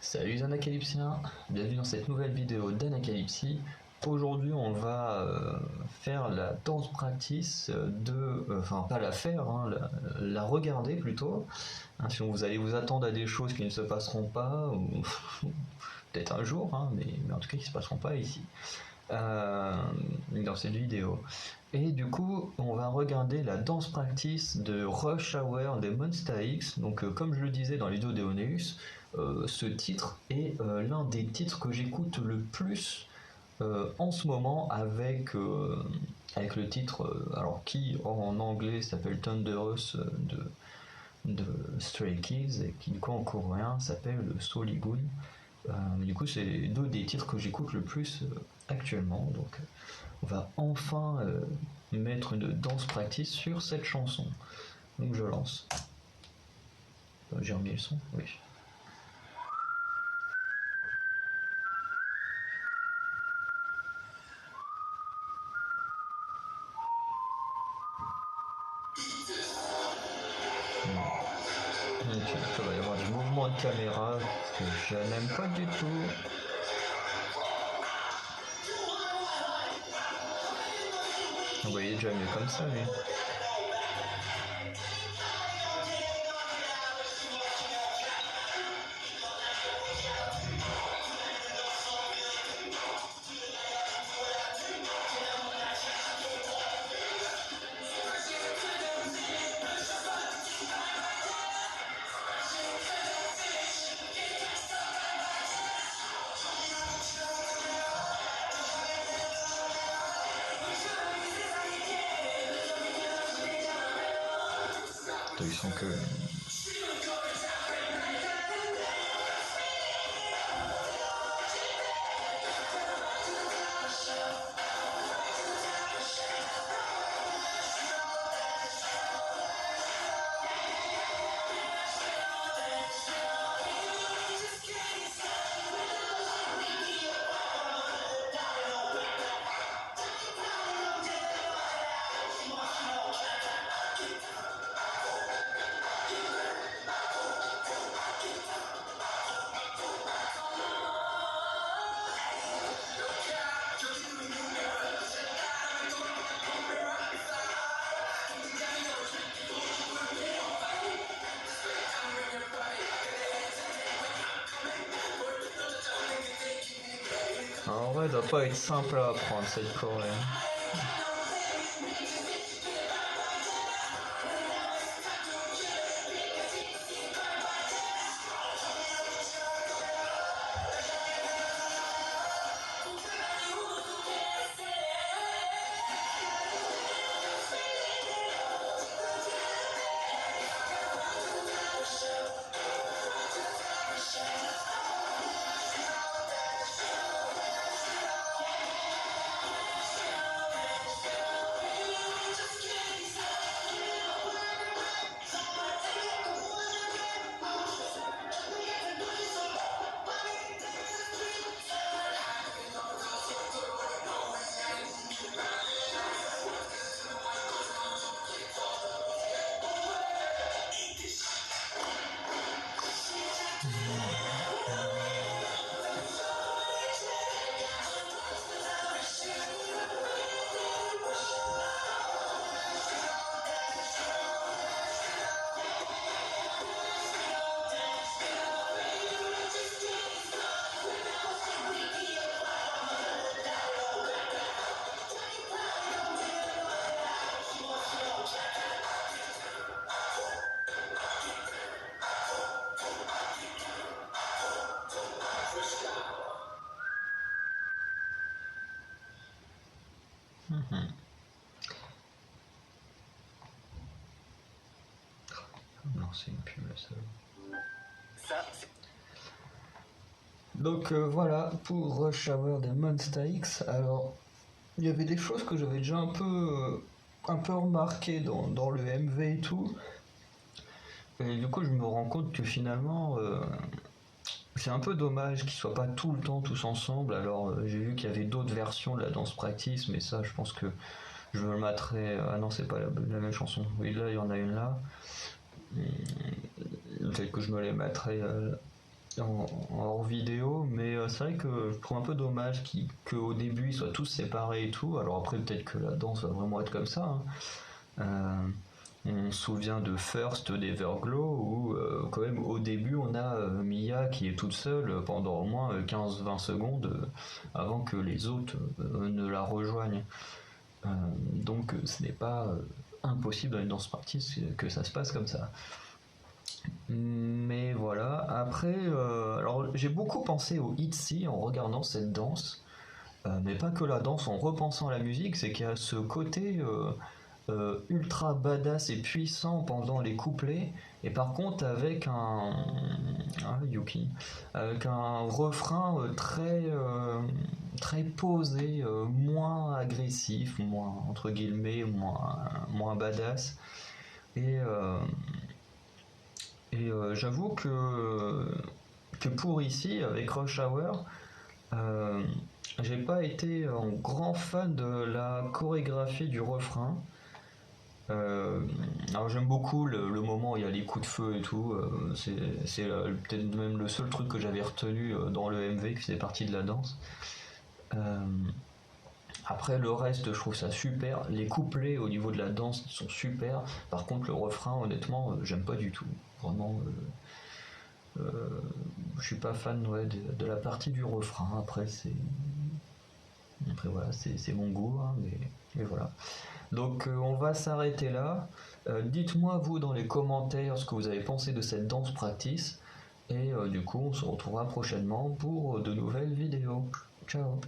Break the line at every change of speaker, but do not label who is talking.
Salut les Anacalypsiens, bienvenue dans cette nouvelle vidéo d'Anacalypsie. Aujourd'hui on va faire la dance practice enfin pas la faire, hein, la regarder plutôt. Hein, sinon vous allez vous attendre à des choses qui ne se passeront pas, ou peut-être un jour, hein, mais en tout cas qui ne se passeront pas ici. Dans cette vidéo. Et du coup, on va regarder la dance practice de Rush Hour des Monsta X. Donc, comme je le disais dans les vidéos d'Eoneus, ce titre est l'un des titres que j'écoute le plus en ce moment avec le titre, alors qui en anglais s'appelle Thunderous de Stray Kids et qui du coup en coréen s'appelle Soligun. Du coup, c'est deux des titres que j'écoute le plus actuellement. Donc, on va enfin mettre une dance practice sur cette chanson. Donc, je lance. J'ai remis le son, oui. Donc, il va y avoir du mouvement de caméra que je n'aime pas du tout. Vous voyez déjà mieux comme ça, lui. Ils sont que... En vrai, elle doit pas être simple à apprendre cette choré. Non, c'est une pub là, ça. Donc voilà pour Rush Hour des Monsta X. Alors, il y avait des choses que j'avais déjà un peu remarqué dans le MV et tout. Et du coup, je me rends compte que finalement, c'est un peu dommage qu'ils soient pas tout le temps tous ensemble. Alors, j'ai vu qu'il y avait d'autres versions de la dance practice, mais ça, je pense que je me le mettrai. Ah non, c'est pas la même chanson. Oui, là, il y en a une là. Peut-être que je me les mettrai en hors vidéo, mais c'est vrai que je trouve un peu dommage qu'au début ils soient tous séparés et tout. Alors après peut-être que la danse va vraiment être comme ça, hein. On se souvient de First d'Everglow où quand même au début on a Mia qui est toute seule pendant au moins 15-20 secondes avant que les autres ne la rejoignent. Donc ce n'est pas impossible dans une danse practice que ça se passe comme ça. Mais voilà, après, alors j'ai beaucoup pensé au ITZY en regardant cette danse, mais pas que la danse, en repensant à la musique, c'est qu'il y a ce côté ultra badass et puissant pendant les couplets, et par contre avec Yuki, avec un refrain très posé, moins agressif, moins entre guillemets, moins badass, et j'avoue que pour ici, avec Rush Hour, euh, j'ai pas été un grand fan de la chorégraphie du refrain. Alors j'aime beaucoup le moment où il y a les coups de feu et tout. C'est peut-être même le seul truc que j'avais retenu dans le MV qui faisait partie de la danse. Euh, Après le reste, je trouve ça super. Les couplets au niveau de la danse sont super. Par contre, le refrain, honnêtement, j'aime pas du tout. Vraiment, je suis pas fan, ouais, de la partie du refrain. Après voilà, c'est mon goût, hein, mais voilà. Donc on va s'arrêter là. Dites-moi vous dans les commentaires ce que vous avez pensé de cette danse practice. Et du coup, on se retrouvera prochainement pour de nouvelles vidéos. Ciao.